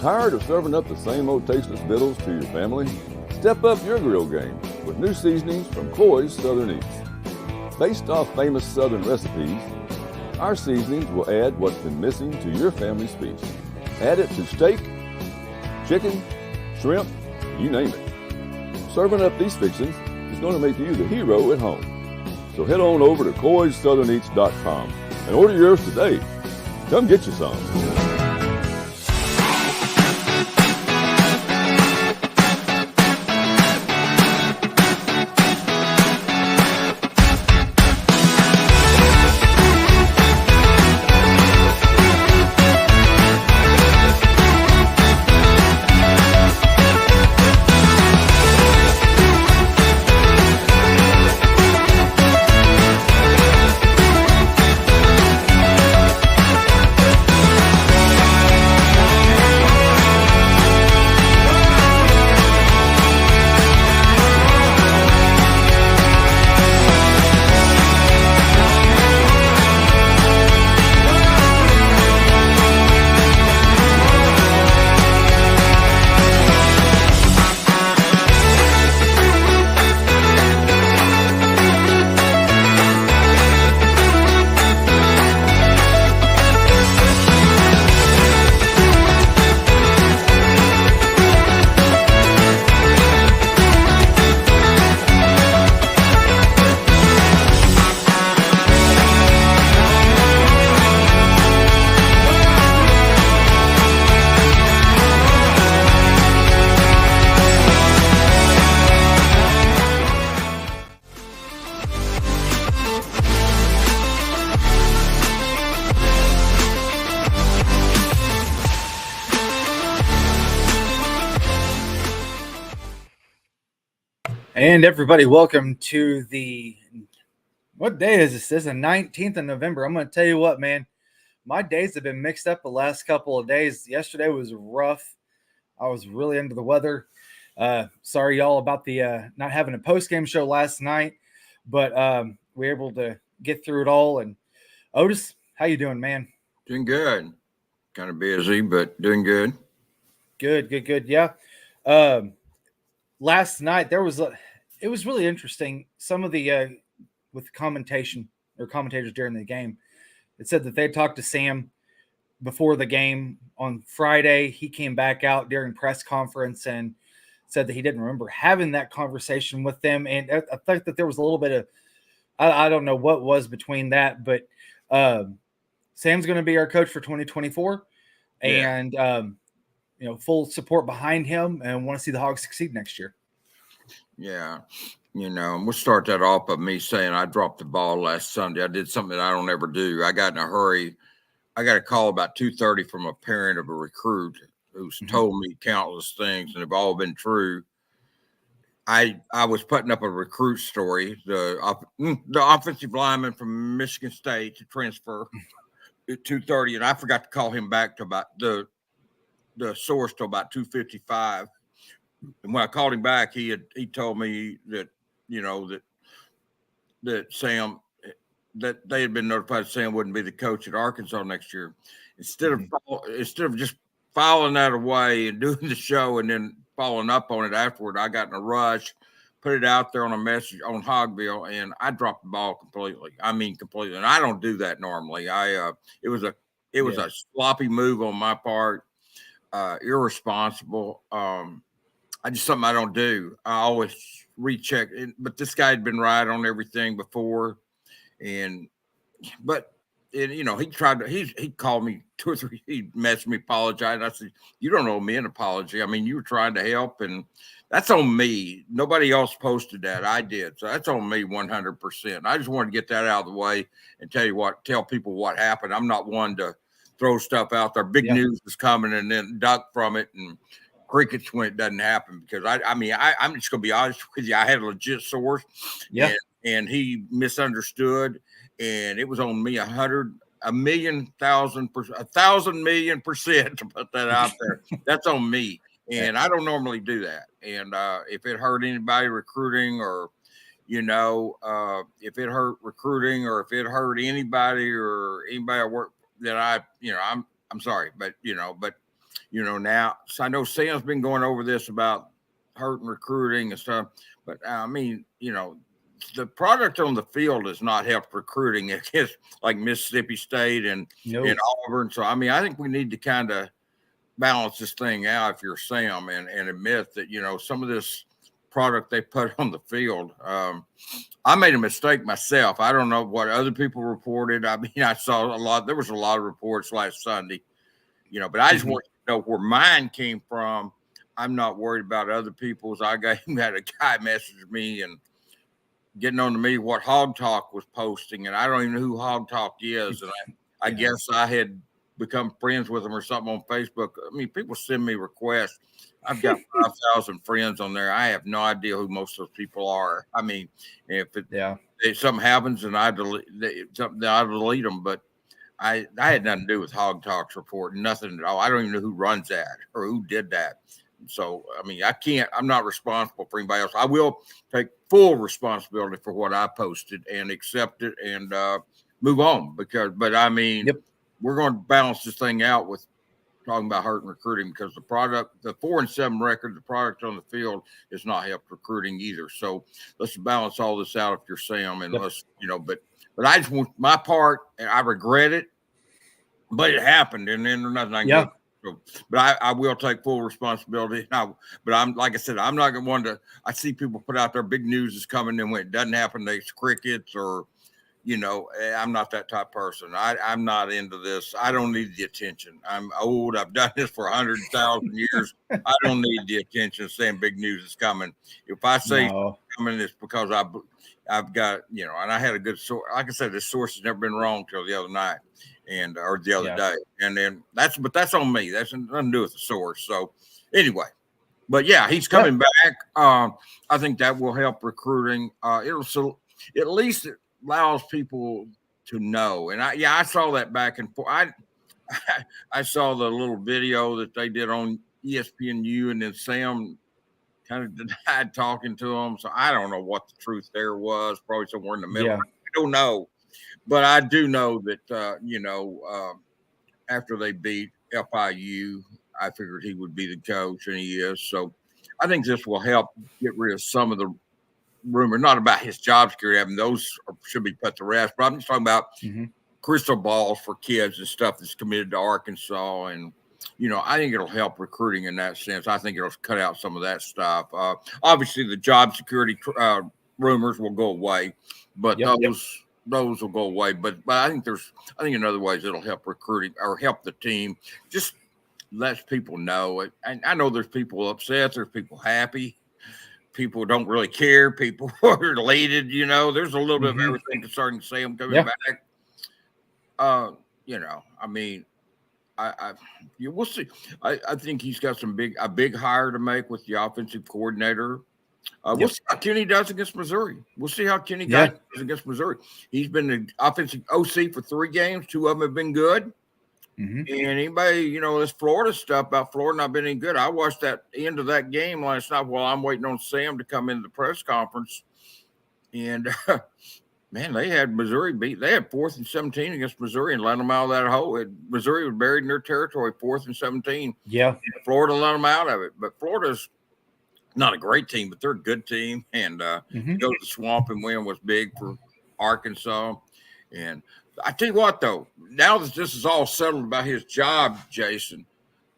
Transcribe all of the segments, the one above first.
Tired of serving up the same old tasteless victuals to your family? Step up your grill game with new seasonings from Cloy's Southern Eats. Based off famous Southern recipes, our seasonings will add what's been missing to your family's feast. Add it to steak, chicken, shrimp, you name it. Serving up these fixings is going to make you the hero at home. So head on over to CloysSouthernEats.com and order yours today. Come get you some. And everybody, welcome to what day is this? This is the 19th of November. I'm going to tell you what, man, my days have been mixed up the last couple of days. Yesterday was rough. I was really under the weather. Sorry, y'all, about the not having a post-game show last night, but we were able to get through it all. And Otis, how you doing, man? Doing good. Kind of busy, but doing good. Good. Yeah. Last night it was really interesting. Some of the with commentators during the game, it said that they talked to Sam before the game on Friday. He came back out during press conference and said that he didn't remember having that conversation with them. And I think that there was a little bit of I don't know what was between that, but Sam's going to be our coach for 2024, and full support behind him, and want to see the Hogs succeed next year. Yeah. We'll start that off by me saying I dropped the ball last Sunday. I did something that I don't ever do. I got in a hurry. I got a call about 2:30 from a parent of a recruit who's told me countless things, and they've all been true. I was putting up a recruit story, the offensive lineman from Michigan State to transfer at 2:30, and I forgot to call him back to about the source to about 2:55. And when I called him back, he told me that that Sam, that they had been notified Sam wouldn't be the coach at Arkansas next year. Instead of just filing that away and doing the show and then following up on it afterward, I got in a rush, put it out there on a message on Hogville, and I dropped the ball completely. I mean, completely. And I don't do that normally. It was a sloppy move on my part, irresponsible. Something I don't do. I always recheck it, but this guy had been right on everything before. He tried to, he called me 2 or 3, he messaged me, apologized. I said, you don't owe me an apology. I mean, you were trying to help, and that's on me. Nobody else posted that. I did. So that's on me 100%. I just wanted to get that out of the way and tell people what happened. I'm not one to throw stuff out there. Big news is coming and then duck from it and crickets when it doesn't happen, because I'm just going to be honest with you. I had a legit source, and he misunderstood, and it was on me 1,000,000,000% to put that out there. That's on me, and I don't normally do that. And if it hurt anybody recruiting, or if it hurt recruiting, or if it hurt anybody or anybody I work that I'm sorry, but now, so I know Sam's been going over this about hurting recruiting and stuff, but I mean, the product on the field has not helped recruiting against like Mississippi State and Auburn. So, I mean, I think we need to kind of balance this thing out if you're Sam and admit that, some of this product they put on the field. I made a mistake myself. I don't know what other people reported. I mean, I saw there was a lot of reports last Sunday, but I just want to know where mine came from. I'm not worried about other people's. I had a guy message me and getting on to me what Hog Talk was posting, and I don't even know who Hog Talk is. And I guess I had become friends with them or something on Facebook. I mean, people send me requests. I've got 5,000 friends on there. I have no idea who most of those people are. I mean, if something happens and I delete them, but I had nothing to do with Hog Talk's report, nothing at all. I don't even know who runs that or who did that. So, I mean, I'm not responsible for anybody else. I will take full responsibility for what I posted and accept it and move on but I mean, we're going to balance this thing out with talking about hurting recruiting because the 4-7 record, the product on the field is not helped recruiting either. So let's balance all this out if you're Sam and let's, but I just want my part and I regret it, but it happened and then there's nothing I can do. So, but I will take full responsibility. But I'm like I said, I'm not going to want to. I see people put out their big news is coming, and when it doesn't happen, it's crickets or, I'm not that type of person. I'm not into this. I don't need the attention. I'm old. I've done this for 100,000 years. I don't need the attention saying big news is coming. If I say coming, it's because I've got and I had a good source. Like I said, this source has never been wrong till the other night. Or the other day. And then that's on me. That's nothing to do with the source. So anyway, but he's coming back. I think that will help recruiting. At least it allows people to know. And I saw that back and forth. I saw the little video that they did on ESPNU and then Sam kind of denied talking to him. So I don't know what the truth there was, probably somewhere in the middle. I don't know. But I do know that, after they beat FIU, I figured he would be the coach, and he is. So I think this will help get rid of some of the rumor, not about his job security. I mean, those should be put to rest. But I'm just talking about crystal balls for kids and stuff that's committed to Arkansas. And, I think it'll help recruiting in that sense. I think it'll cut out some of that stuff. Obviously, the job security rumors will go away, but those will go away, but I think in other ways it'll help recruiting or help the team. Just lets people know it. And I know there's people upset, there's people happy, people don't really care, people are elated. There's a little bit of everything concerning Sam coming back. I mean, we'll see. I think he's got a big hire to make with the offensive coordinator. We'll see how Kenny does against Missouri. We'll see how Kenny does against Missouri. He's been the offensive OC for 3 games. 2 of them have been good. And anybody, this Florida stuff about Florida not been any good. I watched that end of that game last night while I'm waiting on Sam to come into the press conference. And, man, they had Missouri beat. They had 4th and 17 against Missouri and let them out of that hole. Missouri was buried in their territory, 4th and 17. Yeah. And Florida let them out of it. But Florida's not a great team, but they're a good team. And go to the Swamp and win was big for Arkansas. And I tell you what, though, now that this is all settled about his job, Jason,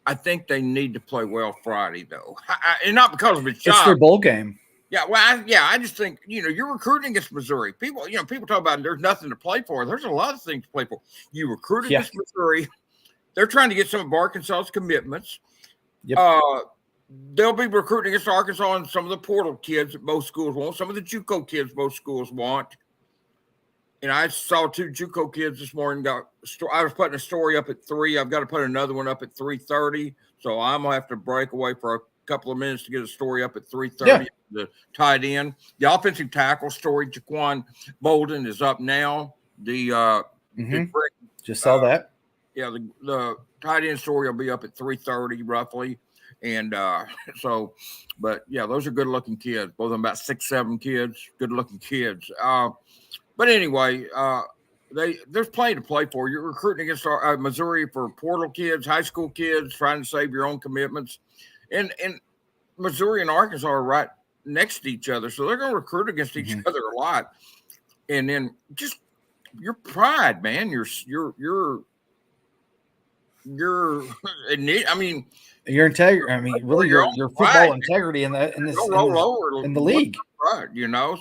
I think they need to play well Friday, though. And not because of his job. It's their bowl game. Yeah, well, I just think, you're recruiting against Missouri. People talk about there's nothing to play for. There's a lot of things to play for. You recruit against Missouri. They're trying to get some of Arkansas's commitments. They'll be recruiting against Arkansas and some of the portal kids that most schools want, some of the JUCO kids most schools want. And I saw 2 JUCO kids this morning. I was putting a story up at 3. I've got to put another one up at 3:30. So I'm gonna have to break away for a couple of minutes to get a story up at 3:30. The tight end, the offensive tackle story, Jaquan Bolden is up now. Just saw that. Yeah, the tight end story will be up at 3:30 roughly. And but those are good looking kids. Both of them about 6'7" kids, good looking kids. But anyway, there's plenty to play for. You're recruiting against Missouri for portal kids, high school kids, trying to save your own commitments, and Missouri and Arkansas are right next to each other, so they're going to recruit against each other a lot. And then just your pride, man. You're. I mean, your integrity. I mean, really, your football pride, integrity in the league. Right,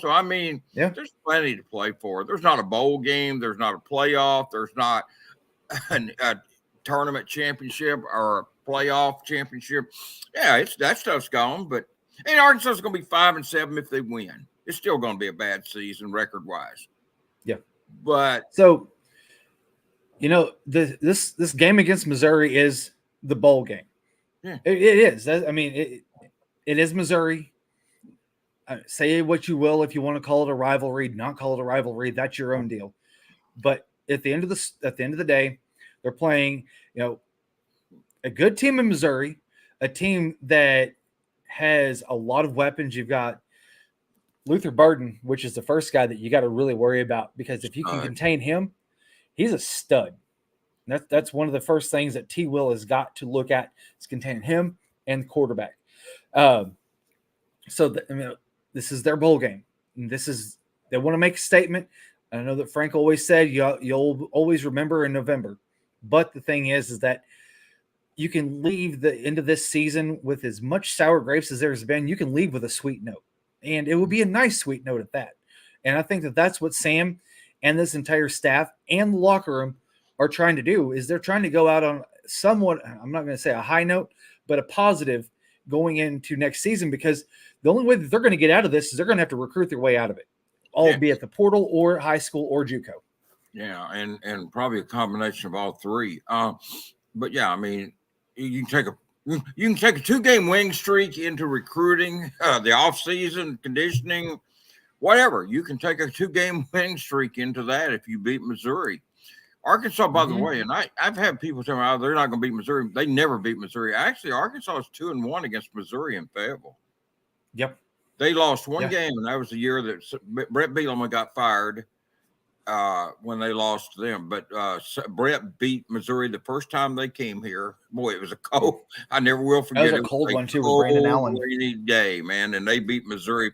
So I mean, there's plenty to play for. There's not a bowl game. There's not a playoff. There's not a tournament championship or a playoff championship. Yeah, that stuff's gone. But Arkansas is going to be 5-7 if they win. It's still going to be a bad season record wise. Yeah, but so this game against Missouri is the bowl game. Yeah, it is. I mean, it is Missouri. Say what you will if you want to call it a rivalry, not call it a rivalry. That's your own deal. But at the end of the day, they're playing, a good team in Missouri, a team that has a lot of weapons. You've got Luther Burden, which is the first guy that you got to really worry about, because if you can contain him, he's a stud. That's one of the first things that T. Will has got to look at, is containing him and the quarterback. This is their bowl game. And they want to make a statement. I know that Frank always said you'll always remember in November. But the thing is that you can leave the end of this season with as much sour grapes as there's been. You can leave with a sweet note. And it would be a nice sweet note at that. And I think that that's what Sam and this entire staff and the locker room are trying to do, is they're trying to go out on somewhat, I'm not going to say a high note, but a positive going into next season, because the only way that they're going to get out of this is they're going to have to recruit their way out of it, albeit the portal or high school or JUCO. Yeah, and probably a combination of all three. But yeah, I mean, you can take a 2-game winning streak into recruiting, the offseason, conditioning, whatever. You can take a 2-game winning streak into that if you beat Missouri. Arkansas, by the way, and I've had people tell me, oh, they're not going to beat Missouri. They never beat Missouri. Actually, Arkansas is 2-1 against Missouri in Fayetteville. Yep. They lost one game, and that was the year that Brett Bielema got fired when they lost to them. But Brett beat Missouri the first time they came here. Boy, it was a cold. I never will forget. That was a cold one, too, with Brandon Allen. Rainy day, man, and they beat Missouri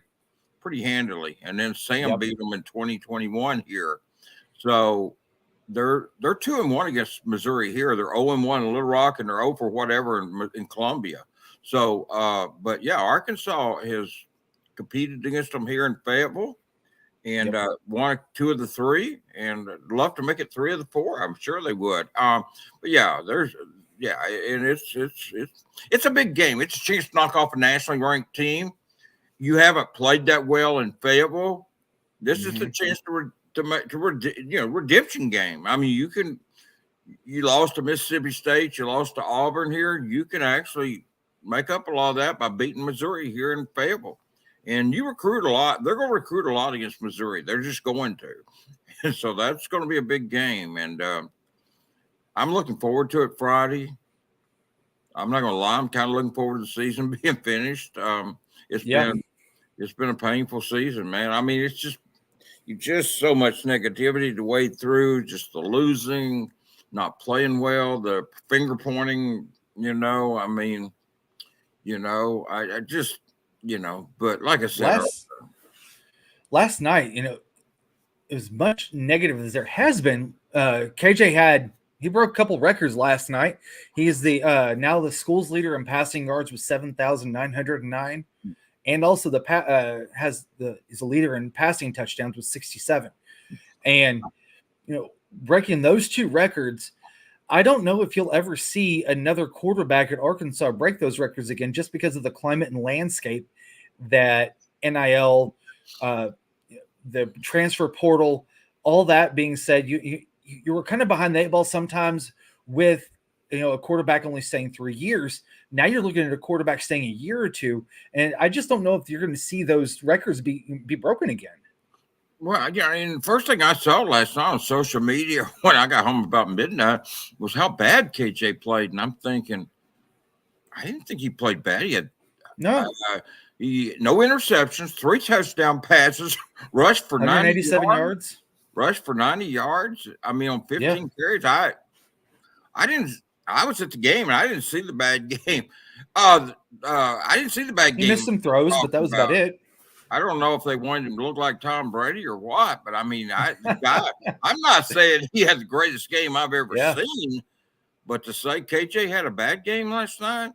pretty handily. And then Sam beat them in 2021 here. So they're 2-1 against Missouri here. They're 0-1 in Little Rock, and they're 0 for whatever in Columbia. So, but yeah, Arkansas has competed against them here in Fayetteville, and won 2 of the 3, and I'd love to make it 3 of the 4. I'm sure they would. But yeah, and it's a big game. It's a chance to knock off a nationally ranked team. You haven't played that well in Fayetteville. This is the chance redemption game. I mean, you lost to Mississippi State, you lost to Auburn here. You can actually make up a lot of that by beating Missouri here in Fayetteville. And you recruit a lot. They're going to recruit a lot against Missouri. They're just going to. And so that's going to be a big game. And I'm looking forward to it Friday. I'm not going to lie. I'm kind of looking forward to the season being finished. It's been a painful season, man. I mean, it's just so much negativity to wade through, just the losing, not playing well, the finger pointing, I mean, I just, but like I said, last night, as much negative as there has been, KJ he broke a couple records last night. He is the now the school's leader in passing yards with 7,909, and also is a leader in passing touchdowns with 67. And breaking those 2 records, I don't know if you'll ever see another quarterback at Arkansas break those records again, just because of the climate and landscape that NIL, the transfer portal, all that being said, you were kind of behind the 8 ball sometimes with a quarterback only staying 3 years. Now you're looking at a quarterback staying a year or 2, and I just don't know if you're going to see those records be broken again. Well, yeah, and the first thing I saw last night on social media when I got home about midnight was how bad KJ played, and I'm thinking, I didn't think he played bad. He had no interceptions, 3 touchdown passes, rushed for 187 yards. rushed for 90 yards. I mean, on 15 carries. I was at the game and I didn't see the bad game. I didn't see the bad game. He missed some throws, but that was about it. I don't know if they wanted him to look like Tom Brady or what, but I mean, I'm not saying he had the greatest game I've ever seen, but to say KJ had a bad game last night,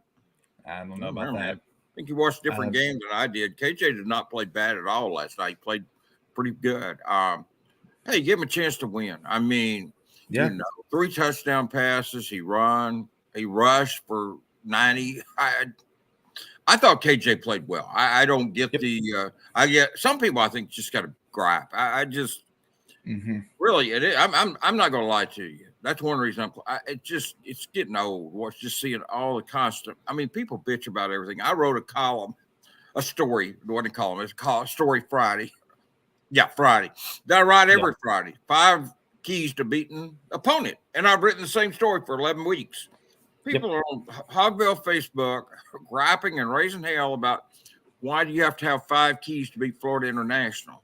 I don't know about that. I think you watched different games than I did. KJ did not play bad at all last night. He played pretty good. Hey, give him a chance to win. I mean, 3 touchdown passes. He rushed for 90. I thought KJ played well. I don't get I get some people I think just got to gripe. I just really I'm not going to lie to you. That's one reason it's getting old. Just seeing all the constant. I mean, people bitch about everything. I wrote a story. It wasn't a column. It's called Story Friday. Yeah, Friday. That I write every Friday. 5 keys to beating opponent, and I've written the same story for 11 weeks. People are on Hogville Facebook griping and raising hell about why do you have to have 5 keys to beat Florida International?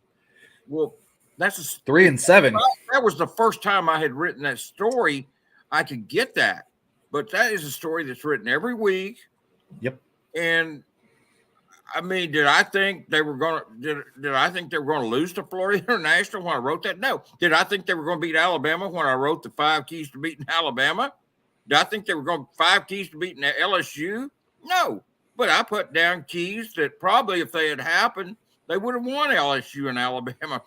Well, that's 3 and 7. That was the first time I had written that story. I could get that, but that is a story that's written every week. Yep. And I mean, did I think they were going to lose to Florida International when I wrote that? No. Did I think they were going to beat Alabama when I wrote the 5 keys to beating Alabama? Did I think they were going 5 keys to beating LSU? No. But I put down keys that probably, if they had happened, they would have won LSU and Alabama.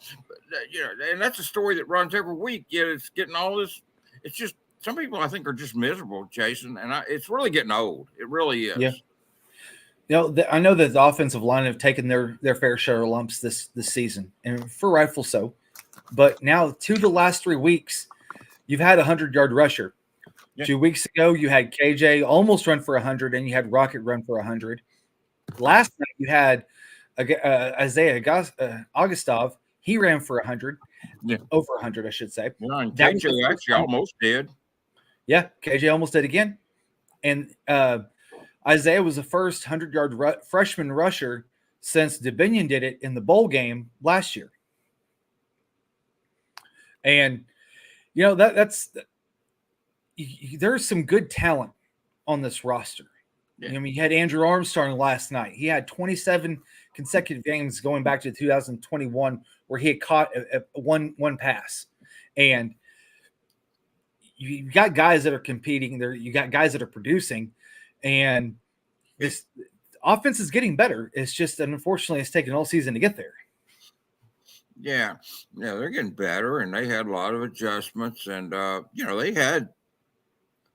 And that's a story that runs every week. Yet it's getting all this. It's just some people I think are just miserable, Jason, and it's really getting old. It really is. Yeah. I know that the offensive line have taken their fair share of lumps this season, and for rightful so. But now, 2 of the last 3 weeks, you've had a 100-yard rusher. 2 weeks ago, you had KJ almost run for 100, and you had Rocket run for 100. Last night, you had Isaiah Augustov. He ran for 100, over 100, I should say. Yeah, and KJ actually almost did. Yeah, KJ almost did again. And Isaiah was the first 100-yard freshman rusher since DeBinion did it in the bowl game last year. And, that's – there's some good talent on this roster. I mean, you had Andrew Armstrong last night. He had 27 consecutive games going back to 2021 where he had caught one pass. And you got guys that are competing there. You got guys that are producing, and this offense is getting better. It's just, unfortunately, it's taken all season to get there. Yeah, they're getting better, and they had a lot of adjustments, and they had.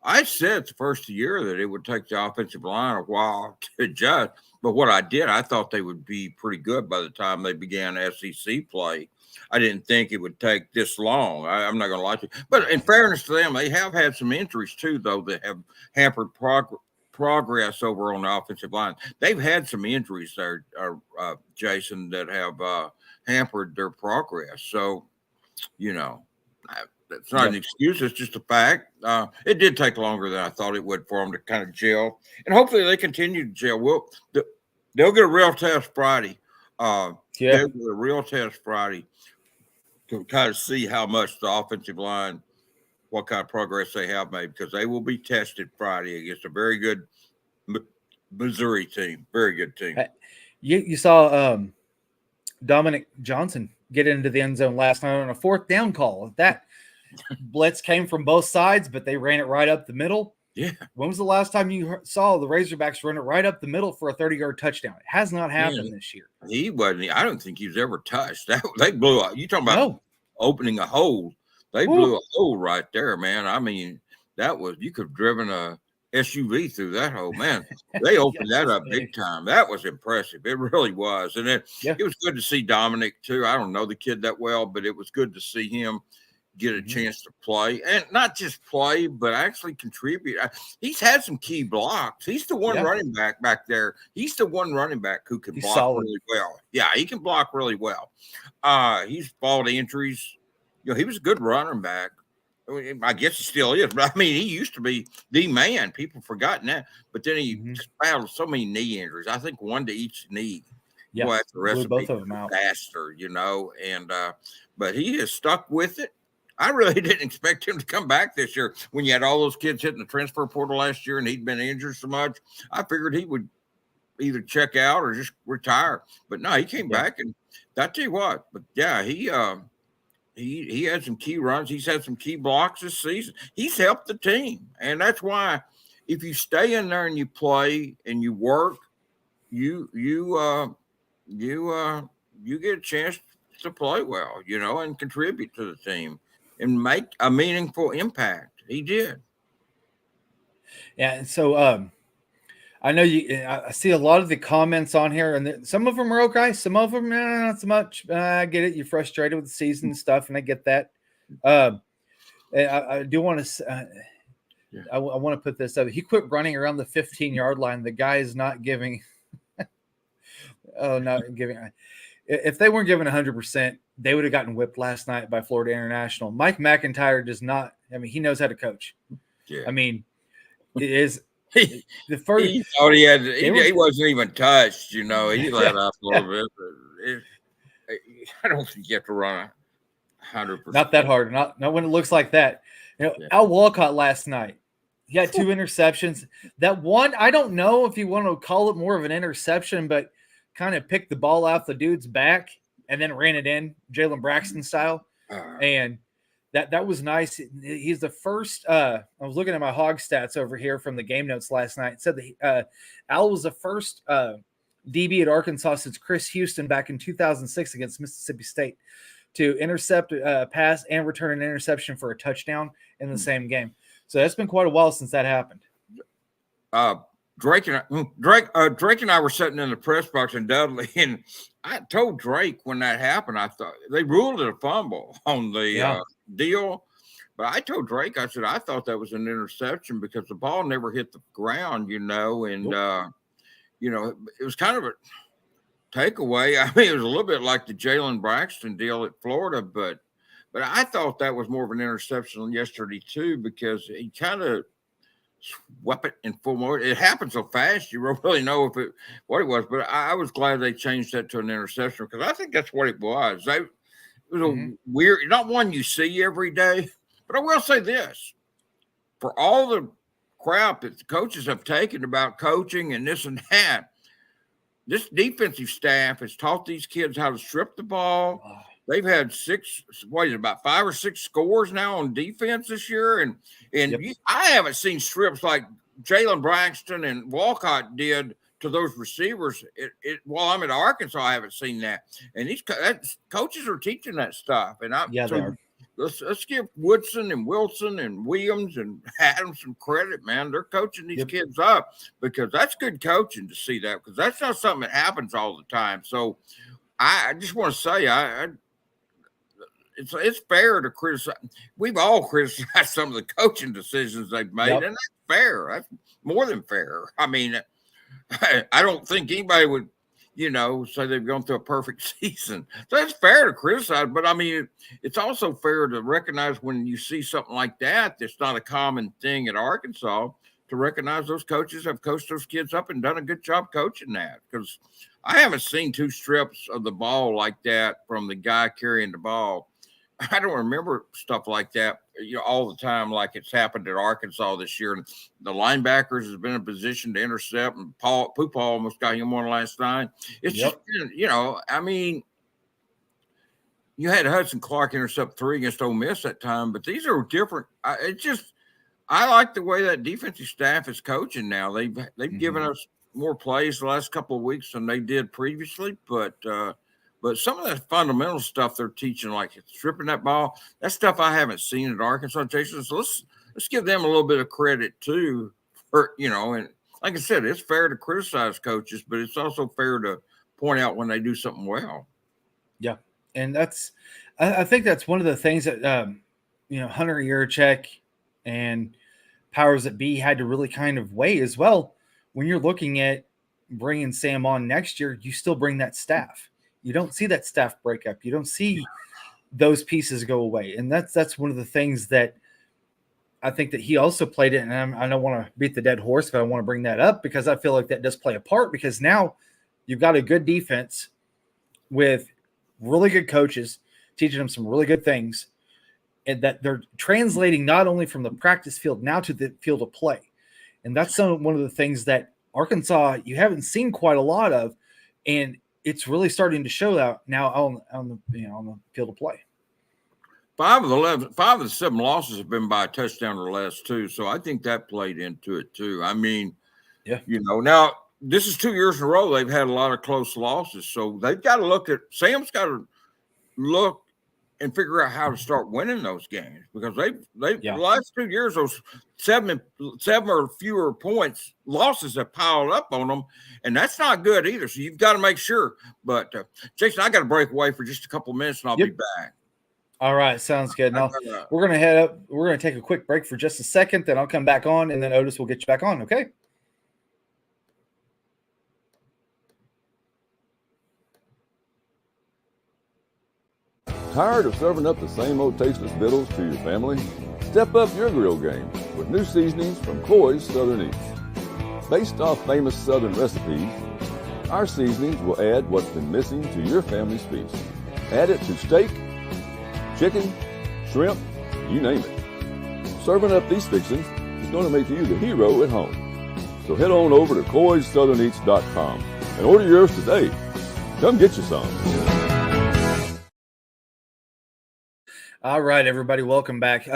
I said the first year that it would take the offensive line a while to adjust, but what I did, I thought they would be pretty good by the time they began SEC play. I didn't think it would take this long. I'm not going to lie to you. But in fairness to them, they have had some injuries too, though, that have hampered progress over on the offensive line. They've had some injuries there, Jason, that have hampered their progress. So, that's not an excuse. It's just a fact. It did take longer than I thought it would for them to kind of gel, and hopefully they continue to gel. They'll get a real test Friday. They'll get a real test Friday to kind of see how much the offensive line, what kind of progress they have made, because they will be tested Friday against a very good Missouri team. Very good team. You saw Dominic Johnson get into the end zone last night on a 4th down call. That blitz came from both sides, but they ran it right up the middle. Yeah. When was the last time you saw the Razorbacks run it right up the middle for a 30-yard touchdown? It has not happened this year. He wasn't. I don't think he's ever touched. They blew up. You talking about opening a hole? They blew a hole right there, man. I mean, that was, you could have driven a SUV through that hole, man. They opened that up big time. That was impressive. It really was. And it was good to see Dominic too. I don't know the kid that well, but it was good to see him get a chance to play, and not just play, but actually contribute. He's had some key blocks. He's the one running back there. He's the one running back who can block really well. Yeah, he can block really well. He's fought injuries. He was a good running back. I guess he still is, but I mean, he used to be the man. People forgotten that, but then he just battled so many knee injuries. I think one to each knee. Yeah, boy, that's a blew recipe both of for them out. disaster, and but he has stuck with it. I really didn't expect him to come back this year when you had all those kids hitting the transfer portal last year and he'd been injured so much. I figured he would either check out or just retire. But no, he came back, and I tell you what, but yeah, he had some key runs. He's had some key blocks this season. He's helped the team. And that's why if you stay in there and you play and you work, you get a chance to play well, and contribute to the team and make a meaningful impact. He did. Yeah, and so I know I see a lot of the comments on here, and some of them are okay, some of them not so much. I get it. You're frustrated with the season and stuff, and I get that. I do want to. I want to put this up. He quit running around the 15-yard line. The guy is not giving. Not giving. If they weren't giving 100%, they would have gotten whipped last night by Florida International. Mike McIntyre does not. I mean, he knows how to coach. Yeah. I mean, it is the first. He thought he had. He wasn't even touched. He let up a little bit. But I don't think you have to run 100%. Not that hard. Not when it looks like that. Al Walcott last night, he had 2 interceptions. That one, I don't know if you want to call it more of an interception, but kind of picked the ball off the dude's back and then ran it in, Jalen Braxton style. And that was nice. He's the first. I was looking at my hog stats over here from the game notes last night. It said that Al was the first DB at Arkansas since Chris Houston back in 2006 against Mississippi State to intercept a pass and return an interception for a touchdown in the same game. So that's been quite a while since that happened. Drake and I were sitting in the press box in Dudley, and I told Drake when that happened, I thought they ruled it a fumble on the deal. But I told Drake, I said, I thought that was an interception because the ball never hit the ground, and, it was kind of a takeaway. I mean, it was a little bit like the Jalen Braxton deal at Florida, but I thought that was more of an interception yesterday too, because he kind of swept it in full mode. It happened so fast, you don't really know what it was, but I was glad they changed that to an interception because I think that's what it was. It was a weird, not one you see every day, but I will say this. For all the crap that the coaches have taken about coaching and this and that, this defensive staff has taught these kids how to strip the ball. They've had about 5 or 6 scores now on defense this year. And I haven't seen strips like Jalen Braxton and Walcott did to those receivers. While I'm at Arkansas, I haven't seen that. And these coaches are teaching that stuff. And let's give Woodson and Wilson and Williams and Adams some credit, man. They're coaching these kids up because that's good coaching to see that, because that's not something that happens all the time. So I just want to say, it's fair to criticize. We've all criticized some of the coaching decisions they've made, and that's fair. That's more than fair. I mean, I don't think anybody would, say they've gone through a perfect season. So it's fair to criticize, but I mean, it's also fair to recognize when you see something like that, that's not a common thing at Arkansas, to recognize those coaches have coached those kids up and done a good job coaching that. Because I haven't seen 2 strips of the ball like that from the guy carrying the ball. I don't remember stuff like that, all the time, like it's happened at Arkansas this year. And the linebackers has been in a position to intercept, and Poopa almost got him one last night. It's just, I mean, you had Hudson Clark intercept 3 against Ole Miss that time, but these are different. I like the way that defensive staff is coaching now. They've given us more plays the last couple of weeks than they did previously, but some of that fundamental stuff they're teaching, like stripping that ball, that stuff I haven't seen at Arkansas, Jason. So let's give them a little bit of credit too, for, and like I said, it's fair to criticize coaches, but it's also fair to point out when they do something well. Yeah, and I think that's one of the things that Hunter Yurachek and powers that be had to really kind of weigh as well. When you're looking at bringing Sam on next year, you still bring that staff. You don't see that staff breakup. You don't see those pieces go away. And that's one of the things that I think that he also played it. And I don't want to beat the dead horse, but I want to bring that up because I feel like that does play a part, because now you've got a good defense with really good coaches teaching them some really good things, and that they're translating not only from the practice field now to the field of play. And that's one of the things that Arkansas, you haven't seen quite a lot of, and it's really starting to show that now on the field of play. 5 of the 7 losses have been by a touchdown or less too. So I think that played into it too. I mean, yeah, now this is 2 years in a row they've had a lot of close losses. So they've got to look at Sam's got to look and figure out how to start winning those games, because the last 2 years, those seven or fewer points losses have piled up on them, and that's not good either. So you've got to make sure. But Jason, I got to break away for just a couple of minutes, and I'll be back. All right, sounds good. Now we're going to head up. We're going to take a quick break for just a second. Then I'll come back on, and then Otis will get you back on. Okay. Tired of serving up the same old tasteless victuals to your family? Step up your grill game with new seasonings from Cloy's Southern Eats. Based off famous Southern recipes, our seasonings will add what's been missing to your family's feast. Add it to steak, chicken, shrimp, you name it. Serving up these fixings is going to make you the hero at home. So head on over to CloysSouthernEats.com and order yours today. Come get you some. All right, everybody, welcome back.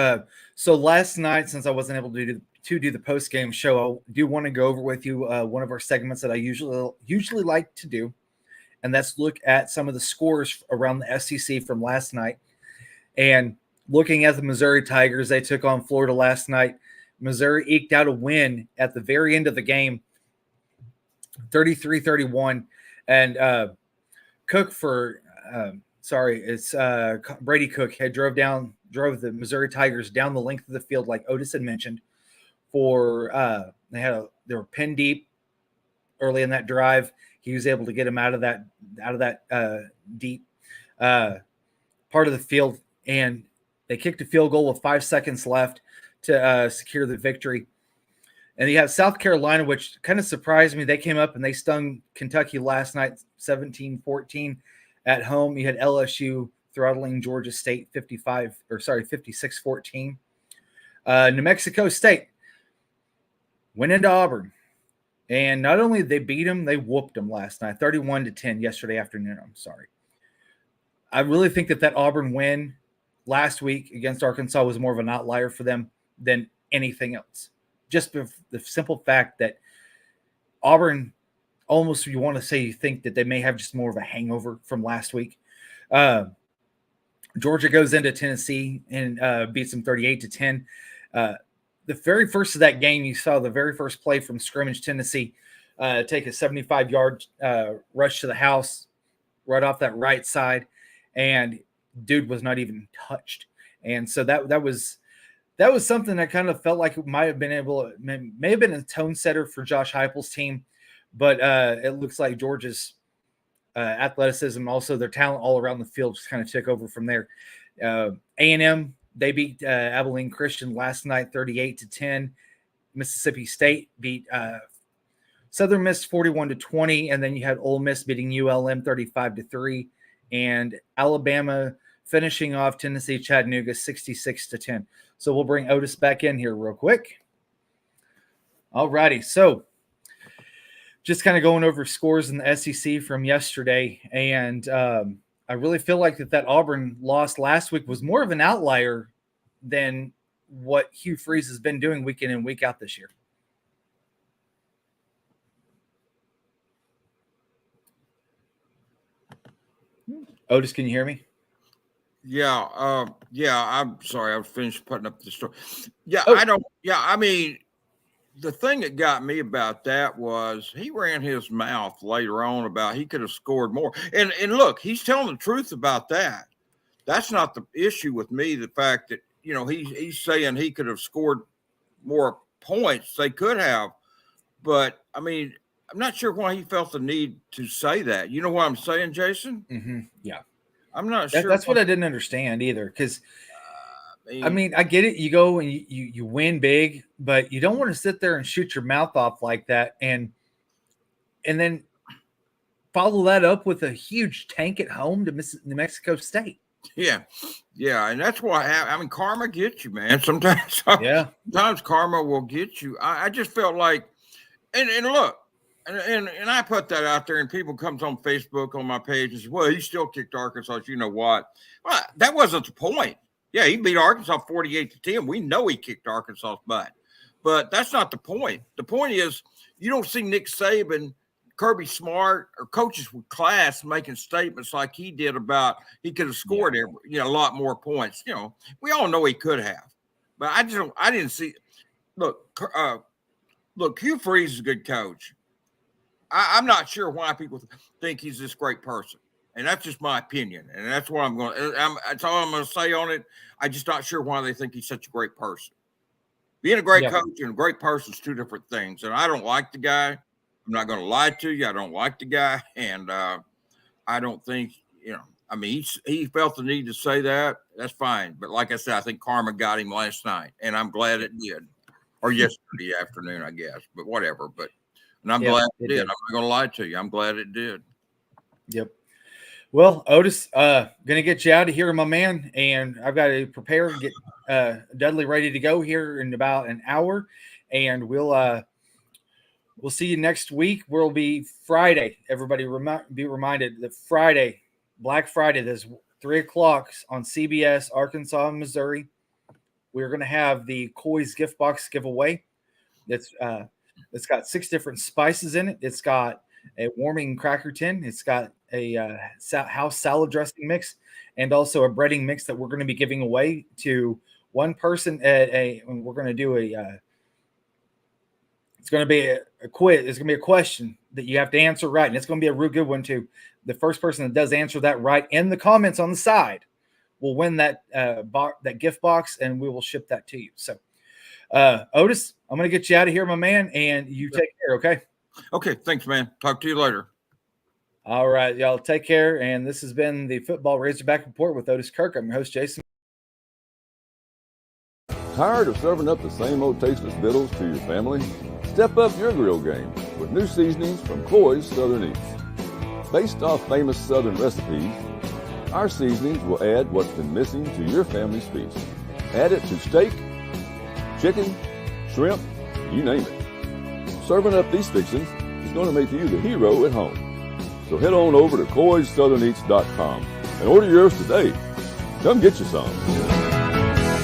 So last night, since I wasn't able to do the post-game show, I do want to go over with you one of our segments that I usually like to do, and that's look at some of the scores around the SEC from last night. And looking at the Missouri Tigers, they took on Florida last night. Missouri eked out a win at the very end of the game, 33-31. And Cook for Brady Cook had drove the Missouri Tigers down the length of the field, like Otis had mentioned. They were pinned deep early in that drive. He was able to get them out of that deep part of the field, and they kicked a field goal with 5 seconds left to secure the victory. And you have South Carolina, which kind of surprised me. They came up and they stung Kentucky last night, 17-14 at home. You had LSU throttling Georgia State 56-14. New Mexico State went into Auburn. And not only did they beat them, they whooped them last night, 31-10 yesterday afternoon. I'm sorry. I really think that Auburn win last week against Arkansas was more of an outlier for them than anything else. Just the simple fact that Auburn, almost you want to say you think that they may have just more of a hangover from last week. Georgia goes into Tennessee and beats them 38-10. The very first of that game, you saw the very first play from scrimmage Tennessee take a 75-yard rush to the house right off that right side, and dude was not even touched. And so that was something that kind of felt like it may have been a tone setter for Josh Heupel's team, but it looks like Georgia's athleticism, also their talent all around the field, just kind of took over from there. A&M, they beat Abilene Christian last night 38-10. Mississippi State beat Southern Miss 41-20, and then you had Ole Miss beating ULM 35-3, and Alabama finishing off Tennessee Chattanooga 66-10. So we'll bring Otis back in here real quick. All righty. So just kind of going over scores in the SEC from yesterday. And I really feel like that Auburn loss last week was more of an outlier than what Hugh Freeze has been doing week in and week out this year. Otis, can you hear me? Yeah. I'm sorry. I was finished putting up the story. Yeah. Oh. I mean, the thing that got me about that was he ran his mouth later on about he could have scored more. And look, he's telling the truth about that. That's not the issue with me. The fact that, he's saying he could have scored more points. They could have. But, I mean, I'm not sure why he felt the need to say that. You know what I'm saying, Jason? Mm-hmm. Yeah. I'm not sure. That's what I didn't understand either, because I mean, I get it. You go and you win big, but you don't want to sit there and shoot your mouth off like that. And then follow that up with a huge tank at home to New Mexico State. Yeah, and that's why I mean, karma gets you, man. Sometimes karma will get you. I just felt like, and look, and I put that out there, and people comes on Facebook on my page and says, well, he still kicked Arkansas. You know what? Well, that wasn't the point. Yeah, he beat Arkansas 48-10. We know he kicked Arkansas's butt, but that's not the point. The point is you don't see Nick Saban, Kirby Smart, or coaches with class making statements like he did about he could have scored a lot more points. You know, we all know he could have, but I didn't see. Look, Hugh Freeze is a good coach. I'm not sure why people think he's this great person, and that's just my opinion, and that's what that's all I'm going to say on it. I'm just not sure why they think he's such a great person. Being a great coach and a great person is two different things, and I don't like the guy. I'm not going to lie to you. I don't like the guy, and I don't think, I mean, he felt the need to say that. That's fine. But like I said, I think karma got him last night, and I'm glad it did. Or yesterday afternoon, I guess. But whatever. And I'm glad it did. I'm not going to lie to you. I'm glad it did. Yep. Well, Otis, going to get you out of here, my man, and I've got to prepare and get Dudley ready to go here in about an hour, and we'll see you next week. We'll be Friday. Everybody be reminded that Friday, Black Friday, there's 3:00 on CBS, Arkansas and Missouri. We're going to have the Coy's gift box giveaway. It's got 6 different spices in it. It's got a warming cracker tin. It's got a house salad dressing mix, and also a breading mix that we're going to be giving away to one person we're going to do it's going to be a quiz. It's going to be a question that you have to answer right, and it's going to be a real good one too. The first person that does answer that right in the comments on the side will win that that gift box, and we will ship that to you. So, Otis, I'm going to get you out of here, my man, and you take care, okay? Okay, thanks, man. Talk to you later. All right, y'all, take care, and this has been the Football Razorback Report with Otis Kirk. I'm your host, Jason. Tired of serving up the same old tasteless victuals to your family? Step up your grill game with new seasonings from Cloy's Southern Eats. Based off famous Southern recipes, our seasonings will add what's been missing to your family's feast. Add it to steak, chicken, shrimp, you name it. Serving up these fixings is going to make you the hero at home. So head on over to CloysSouthernEats.com and order yours today. Come get you some.